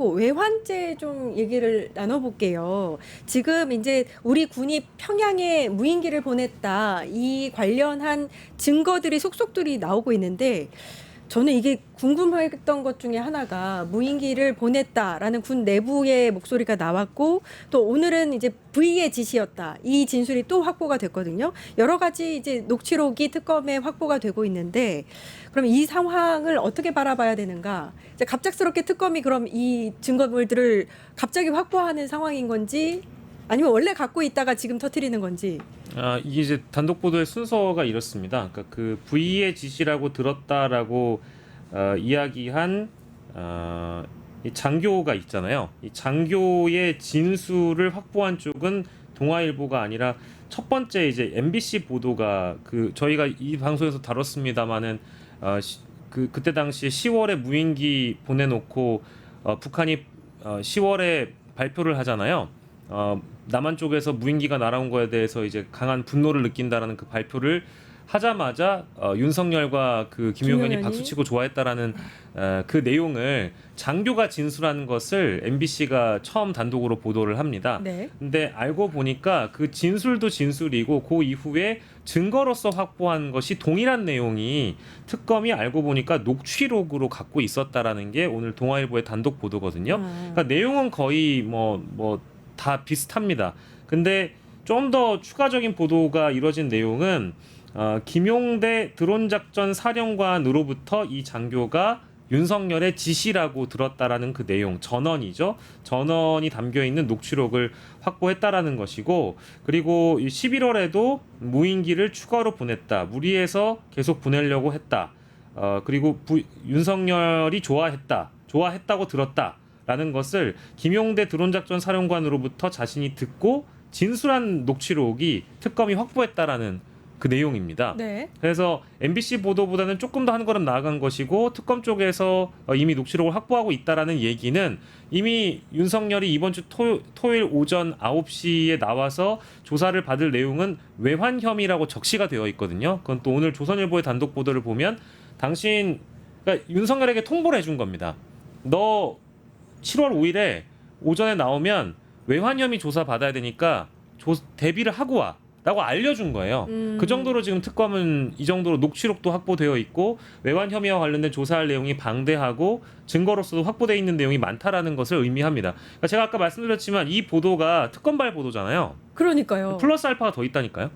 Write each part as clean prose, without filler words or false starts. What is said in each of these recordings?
그리고 외환죄 좀 얘기를 나눠볼게요. 지금 이제 우리 군이 평양에 무인기를 보냈다. 이 관련한 증거들이 속속들이 나오고 있는데 저는 이게 궁금했던 것 중에 하나가 무인기를 보냈다라는 군 내부의 목소리가 나왔고 또 오늘은 이제 V의 지시였다. 이 진술이 또 확보가 됐거든요. 여러 가지 이제 녹취록이 특검에 확보가 되고 있는데 그럼 이 상황을 어떻게 바라봐야 되는가? 이제 갑작스럽게 특검이 그럼 이 증거물들을 갑자기 확보하는 상황인 건지 아니면 원래 갖고 있다가 지금 터뜨리는 건지. 이게 이제 단독 보도의 순서가 이렇습니다. 그러니까 그 V의 지시라고 들었다라고 이야기한 이 장교가 있잖아요. 이 장교의 진술을 확보한 쪽은 동아일보가 아니라 첫 번째 이제 MBC 보도가 그 저희가 이 방송에서 다뤘습니다마는 그때 당시에 10월에 무인기 보내놓고 북한이 10월에 발표를 하잖아요. 남한 쪽에서 무인기가 날아온 거에 대해서 이제 강한 분노를 느낀다라는 그 발표를 하자마자 윤석열과 그 김용현이 박수치고 좋아했다라는 그 내용을 장교가 진술한 것을 MBC가 처음 단독으로 보도를 합니다. 네. 근데 알고 보니까 그 진술도 진술이고 그 이후에 증거로서 확보한 것이 동일한 내용이 특검이 알고 보니까 녹취록으로 갖고 있었다라는 게 오늘 동아일보의 단독 보도거든요. 그러니까 내용은 거의 뭐 다 비슷합니다. 근데 좀 더 추가적인 보도가 이뤄진 내용은 김용대 드론 작전 사령관으로부터 이 장교가 윤석열의 지시라고 들었다라는 그 내용, 전원이죠. 전원이 담겨 있는 녹취록을 확보했다라는 것이고, 그리고 11월에도 무인기를 추가로 보냈다. 무리해서 계속 보내려고 했다. 그리고 윤석열이 좋아했다고 들었다. 라는 것을 김용대 드론작전 사령관으로부터 자신이 듣고 진술한 녹취록이 특검이 확보했다라는 그 내용입니다. 네. 그래서 MBC 보도보다는 조금 더 한 걸음 나아간 것이고 특검 쪽에서 이미 녹취록을 확보하고 있다라는 얘기는 이미 윤석열이 이번 주 토요일 오전 9시에 나와서 조사를 받을 내용은 외환 혐의라고 적시가 되어 있거든요. 그건 또 오늘 조선일보의 단독 보도를 보면 그러니까 윤석열에게 통보를 해준 겁니다. 너 7월 5일에 오전에 나오면 외환 혐의 조사 받아야 되니까 대비를 하고 와 라고 알려준 거예요. 그 정도로 지금 특검은 이 정도로 녹취록도 확보되어 있고 외환 혐의와 관련된 조사할 내용이 방대하고 증거로서도 확보되어 있는 내용이 많다라는 것을 의미합니다. 그러니까 제가 아까 말씀드렸지만 이 보도가 특검발 보도잖아요. 그러니까요. 플러스 알파가 더 있다니까요.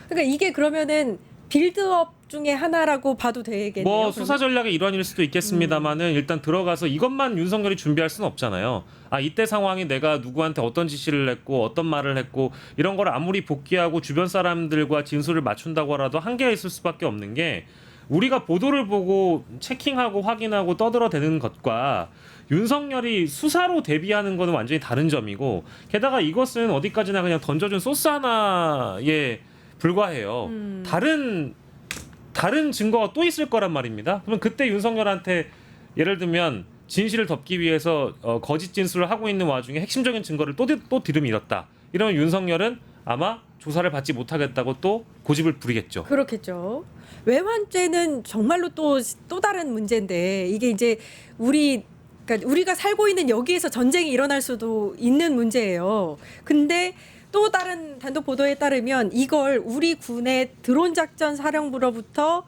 그러니까 이게 그러면은 빌드업 중에 하나라고 봐도 되겠네요. 뭐 수사 전략의 일환일 수도 있겠습니다만은 일단 들어가서 이것만 윤석열이 준비할 수는 없잖아요. 이때 상황이 내가 누구한테 어떤 지시를 했고 어떤 말을 했고 이런 걸 아무리 복귀하고 주변 사람들과 진술을 맞춘다고 하라도 한계가 있을 수밖에 없는 게 우리가 보도를 보고 체킹하고 확인하고 떠들어대는 것과 윤석열이 수사로 대비하는 것은 완전히 다른 점이고 게다가 이것은 어디까지나 그냥 던져준 소스 하나에 불과해요. 다른 증거가 또 있을 거란 말입니다. 그러면 그때 윤석열한테 예를 들면 진실을 덮기 위해서 거짓 진술을 하고 있는 와중에 핵심적인 증거를 또 들이밀었다. 이러면 윤석열은 아마 조사를 받지 못하겠다고 또 고집을 부리겠죠. 그렇겠죠. 외환죄는 정말로 또 다른 문제인데 이게 이제 그러니까 우리가 살고 있는 여기에서 전쟁이 일어날 수도 있는 문제예요. 근데 또 다른 단독 보도에 따르면 이걸 우리 군의 드론 작전 사령부로부터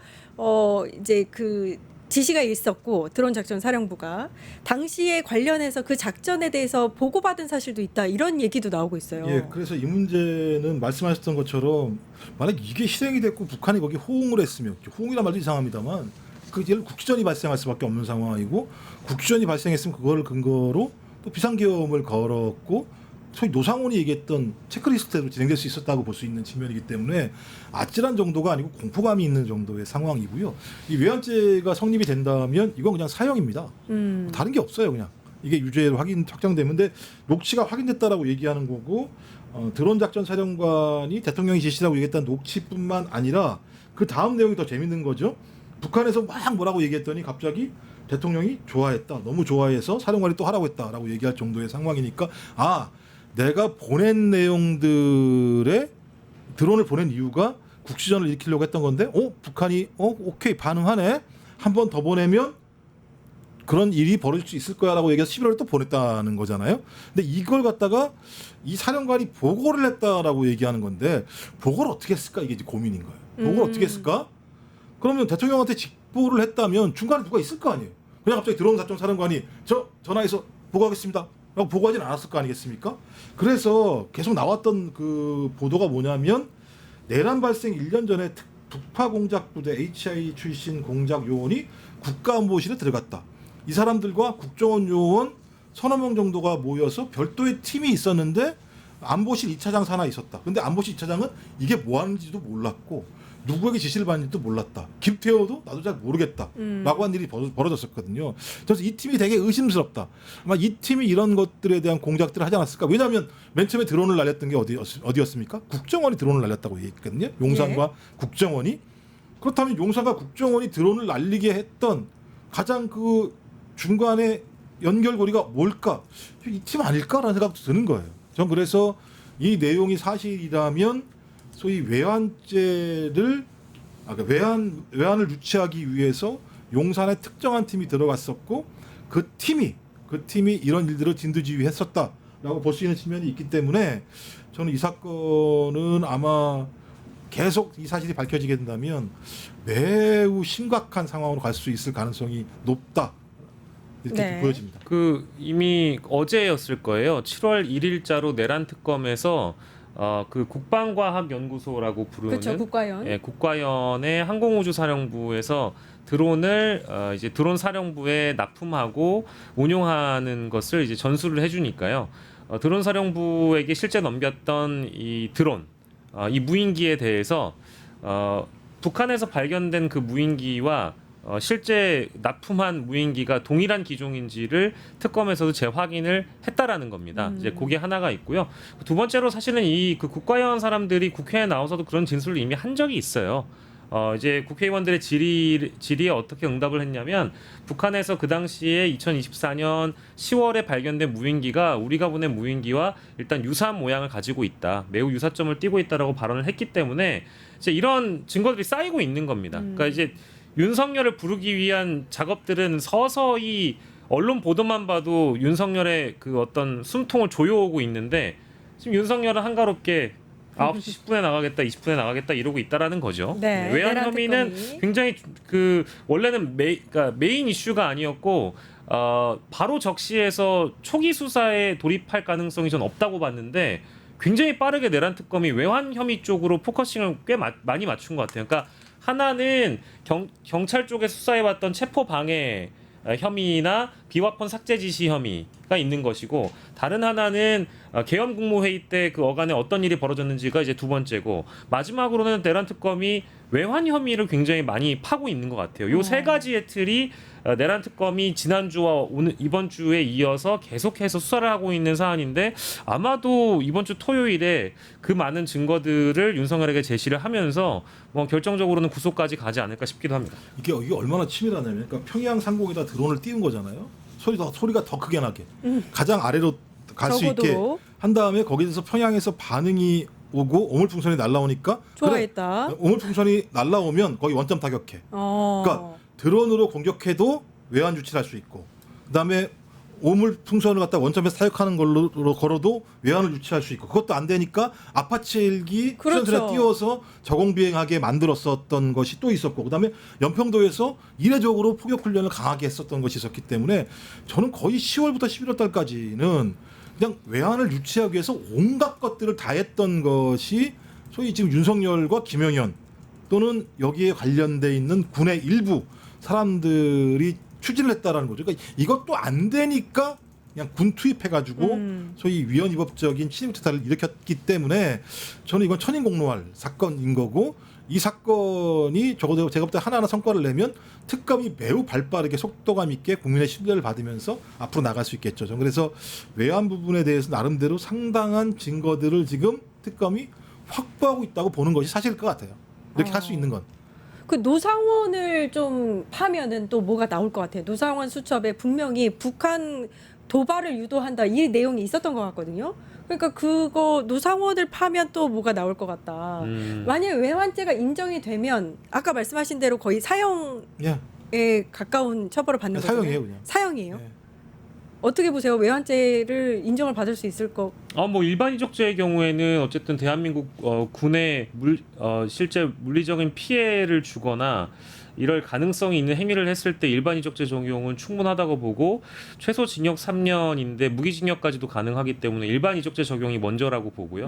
이제 그 지시가 있었고 드론 작전 사령부가 당시에 관련해서 그 작전에 대해서 보고받은 사실도 있다 이런 얘기도 나오고 있어요. 예, 그래서 이 문제는 말씀하셨던 것처럼 만약 이게 실행이 됐고 북한이 거기 호응을 했으면 호응이란 말도 이상합니다만 그 예를 국지전이 발생할 수밖에 없는 상황이고 국지전이 발생했으면 그거를 근거로 또 비상계엄을 걸었고 소위 노상원이 얘기했던 체크리스트대로 진행될 수 있었다고 볼 수 있는 측면이기 때문에 아찔한 정도가 아니고 공포감이 있는 정도의 상황이고요. 이 외환죄가 성립이 된다면 이건 그냥 사형입니다. 다른 게 없어요. 그냥 이게 유죄로 확정되는데 녹취가 확인됐다라고 얘기하는 거고 드론 작전 사령관이 대통령이 지시라고 얘기했던 녹취뿐만 아니라 그 다음 내용이 더 재밌는 거죠. 북한에서 막 뭐라고 얘기했더니 갑자기 대통령이 좋아했다. 너무 좋아해서 사령관이 또 하라고 했다라고 얘기할 정도의 상황이니까 내가 보낸 내용들의 드론을 보낸 이유가 국지전을 일으키려고 했던 건데 북한이 오케이 반응하네. 한 번 더 보내면 그런 일이 벌어질 수 있을 거야라고 얘기해서 11월에 또 보냈다는 거잖아요. 근데 이걸 갖다가 이 사령관이 보고를 했다라고 얘기하는 건데 보고를 어떻게 했을까 이게 이제 고민인 거예요. 보고를 어떻게 했을까? 그러면 대통령한테 직보를 했다면 중간에 누가 있을 거 아니에요. 그냥 갑자기 들어온 사령관이 저 전화해서 보고하겠습니다 라고 보고하진 않았을 거 아니겠습니까? 그래서 계속 나왔던 그 보도가 뭐냐면 내란 발생 1년 전에 북파 공작 부대 HI 출신 공작 요원이 국가안보실에 들어갔다. 이 사람들과 국정원 요원 서너 명 정도가 모여서 별도의 팀이 있었는데 안보실 2차장 하나 있었다. 근데 안보실 2차장은 이게 뭐 하는지도 몰랐고 누구에게 지시를 받는지도 몰랐다. 김태호도 나도 잘 모르겠다. 라고 한 일이 벌어졌었거든요. 그래서 이 팀이 되게 의심스럽다. 아마 이 팀이 이런 것들에 대한 공작들을 하지 않았을까. 왜냐하면 맨 처음에 드론을 날렸던 게 어디였습니까? 국정원이 드론을 날렸다고 얘기했거든요. 용산과 국정원이. 그렇다면 용산과 국정원이 드론을 날리게 했던 가장 그 중간에 연결고리가 뭘까? 이 팀 아닐까라는 생각도 드는 거예요. 전 그래서 이 내용이 사실이라면 소위 외환죄를 외환을 유치하기 위해서 용산에 특정한 팀이 들어갔었고 그 팀이 이런 일들을 진두지휘했었다라고 볼 수 있는 측면이 있기 때문에 저는 이 사건은 아마 계속 이 사실이 밝혀지게 된다면 매우 심각한 상황으로 갈 수 있을 가능성이 높다. 이렇게 네. 보여집니다. 그 이미 어제였을 거예요. 7월 1일자로 내란 특검에서 그 국방과학연구소라고 부르는 그렇죠. 국가연. 예, 국가연의 항공우주사령부에서 드론을 이제 드론 사령부에 납품하고 운용하는 것을 이제 전수를 해주니까요. 드론 사령부에게 실제 넘겼던 이 드론, 이 무인기에 대해서 북한에서 발견된 그 무인기와 실제 납품한 무인기가 동일한 기종인지를 특검에서도 재확인을 했다라는 겁니다. 이제 그게 하나가 있고요. 두 번째로 사실은 이 그 국가연 사람들이 국회에 나와서도 그런 진술을 이미 한 적이 있어요. 이제 국회의원들의 질의에 어떻게 응답을 했냐면 북한에서 그 당시에 2024년 10월에 발견된 무인기가 우리가 보낸 무인기와 일단 유사한 모양을 가지고 있다. 매우 유사점을 띠고 있다라고 발언을 했기 때문에 이제 이런 증거들이 쌓이고 있는 겁니다. 그러니까 이제 윤석열을 부르기 위한 작업들은 서서히 언론 보도만 봐도 윤석열의 그 어떤 숨통을 조여오고 있는데 지금 윤석열은 한가롭게 9시 10분에 나가겠다, 20분에 나가겠다 이러고 있다라는 거죠. 네, 외환 내란 혐의는 특검이. 굉장히 그 원래는 그러니까 메인 이슈가 아니었고 바로 적시해서 초기 수사에 돌입할 가능성이 전 없다고 봤는데 굉장히 빠르게 내란 특검이 외환 혐의 쪽으로 포커싱을 꽤 많이 맞춘 것 같아요. 그러니까 하나는 경찰 쪽에 수사해왔던 체포 방해 혐의나 비화폰 삭제 지시 혐의가 있는 것이고 다른 하나는 계엄 국무회의 때 그 어간에 어떤 일이 벌어졌는지가 이제 두 번째고 마지막으로는 내란 특검이 외환 혐의를 굉장히 많이 파고 있는 것 같아요. 요 세 가지의 틀이 내란 특검이 지난주와 이번 주에 이어서 계속해서 수사를 하고 있는 사안인데 아마도 이번 주 토요일에 그 많은 증거들을 윤석열에게 제시를 하면서 뭐 결정적으로는 구속까지 가지 않을까 싶기도 합니다. 이게 얼마나 치밀하냐면 그러니까 평양 상공에다 드론을 띄운 거잖아요. 소리가 더 크게 나게 가장 아래로 갈 수 있게 적어도. 한 다음에 거기서 평양에서 반응이 오고 오물풍선이 날라오니까 좋아했다. 그래, 오물풍선이 날라오면 거기 원점 타격해. 그러니까 드론으로 공격해도 외환 유치를 할 수 있고 그다음에 오물풍선을 갖다 원점에서 타격하는 걸로 걸어도 외환을 유치할 수 있고 그것도 안 되니까 아파치 헬기 그렇죠. 수전선에 띄워서 저공 비행하게 만들었었던 것이 또 있었고 그다음에 연평도에서 이례적으로 포격 훈련을 강하게 했었던 것이 있었기 때문에 저는 거의 10월부터 11월 달까지는 그냥 외환을 유치하기 위해서 온갖 것들을 다 했던 것이 소위 지금 윤석열과 김영현 또는 여기에 관련돼 있는 군의 일부 사람들이 추진을 했다라는 거죠. 그러니까 이것도 안 되니까 그냥 군 투입해가지고 소위 위헌위법적인 침입투사를 일으켰기 때문에 저는 이건 천인공노할 사건인 거고 이 사건이 적어도 제가 볼 때 하나하나 성과를 내면 특검이 매우 발빠르게 속도감 있게 국민의 신뢰를 받으면서 앞으로 나갈 수 있겠죠. 저는 그래서 외환 부분에 대해서 나름대로 상당한 증거들을 지금 특검이 확보하고 있다고 보는 것이 사실일 것 같아요. 이렇게 할 수 있는 건. 그 노상원을 좀 파면은 또 뭐가 나올 것 같아요. 노상원 수첩에 분명히 북한 도발을 유도한다 이 내용이 있었던 것 같거든요. 그러니까 그거 노상원을 파면 또 뭐가 나올 것 같다. 만약에 외환죄가 인정이 되면 아까 말씀하신 대로 거의 사형 예. 가까운 처벌을 받는 거죠. 사형이에요, 그냥. 사형이에요. 네. 어떻게 보세요? 외환죄를 인정을 받을 수 있을 거? 뭐 일반 이적죄의 경우에는 어쨌든 대한민국 군에 실제 물리적인 피해를 주거나 이럴 가능성이 있는 행위를 했을 때 일반 이적죄 적용은 충분하다고 보고 최소 징역 3년인데 무기징역까지도 가능하기 때문에 일반 이적죄 적용이 먼저라고 보고요.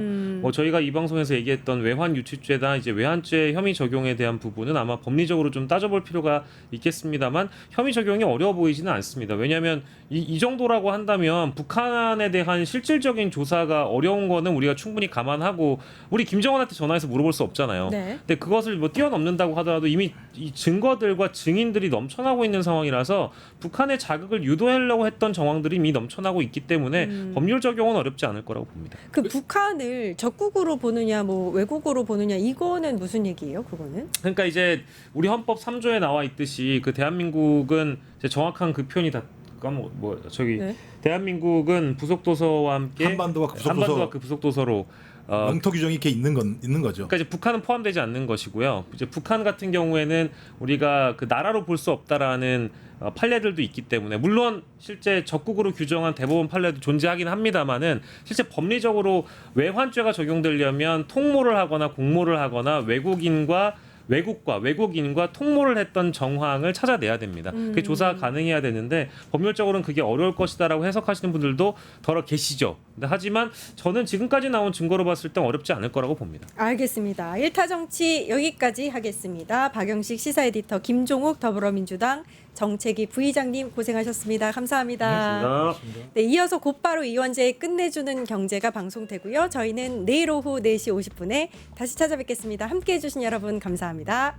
저희가 이 방송에서 얘기했던 외환 유치죄나 이제 외환죄 혐의 적용에 대한 부분은 아마 법리적으로 좀 따져볼 필요가 있겠습니다만 혐의 적용이 어려워 보이지는 않습니다. 왜냐하면 이 정도라고 한다면 북한에 대한 실질적인 조사가 어려운 거는 우리가 충분히 감안하고 우리 김정은한테 전화해서 물어볼 수 없잖아요. 네. 근데 그것을 뭐 뛰어넘는다고 하더라도 이미 이 증거들과 증인들이 넘쳐나고 있는 상황이라서 북한의 자극을 유도하려고 했던 정황들이 이미 넘쳐나고 있기 때문에 법률 적용은 어렵지 않을 거라고 봅니다. 그 북한을 적국으로 보느냐, 뭐 외국으로 보느냐, 이거는 무슨 얘기예요? 그거는? 그러니까 이제 우리 헌법 3조에 나와 있듯이 그 대한민국은 이제 정확한 그 표현이 다 네. 대한민국은 부속도서와 함께 한반도와 그 부속도서로 영토 규정이 이렇게 있는 거죠. 그러니까 이제 북한은 포함되지 않는 것이고요. 이제 북한 같은 경우에는 우리가 그 나라로 볼 수 없다라는 판례들도 있기 때문에 물론 실제 적국으로 규정한 대법원 판례도 존재하긴 합니다만은 실제 법리적으로 외환죄가 적용되려면 통모를 하거나 공모를 하거나 외국인과 통모를 했던 정황을 찾아내야 됩니다. 그게 조사가 가능해야 되는데 법률적으로는 그게 어려울 것이다라고 해석하시는 분들도 더러 계시죠. 근데 하지만 저는 지금까지 나온 증거로 봤을 땐 어렵지 않을 거라고 봅니다. 알겠습니다. 1타 정치 여기까지 하겠습니다. 박영식 시사 에디터, 김종욱 더불어민주당 정책위 부의장님 고생하셨습니다. 감사합니다. 고맙습니다. 네, 이어서 곧바로 이원재의 끝내주는 경제가 방송되고요. 저희는 내일 오후 4시 50분에 다시 찾아뵙겠습니다. 함께해 주신 여러분 감사합니다.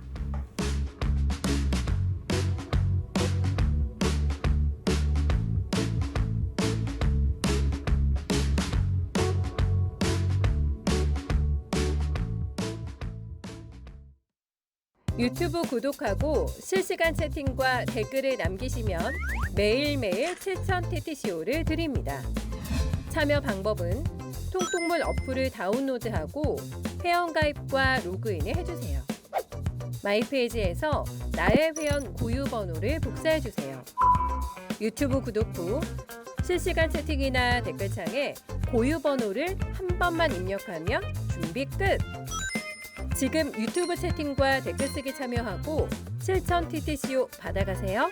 유튜브 구독하고 실시간 채팅과 댓글을 남기시면 매일매일 7천 TTCO를 드립니다. 참여 방법은 통통물 어플을 다운로드하고 회원가입과 로그인을 해주세요. 마이페이지에서 나의 회원 고유 번호를 복사해주세요. 유튜브 구독 후 실시간 채팅이나 댓글창에 고유 번호를 한 번만 입력하면 준비 끝! 지금 유튜브 채팅과 댓글 쓰기 참여하고 실천 TTCO 받아가세요.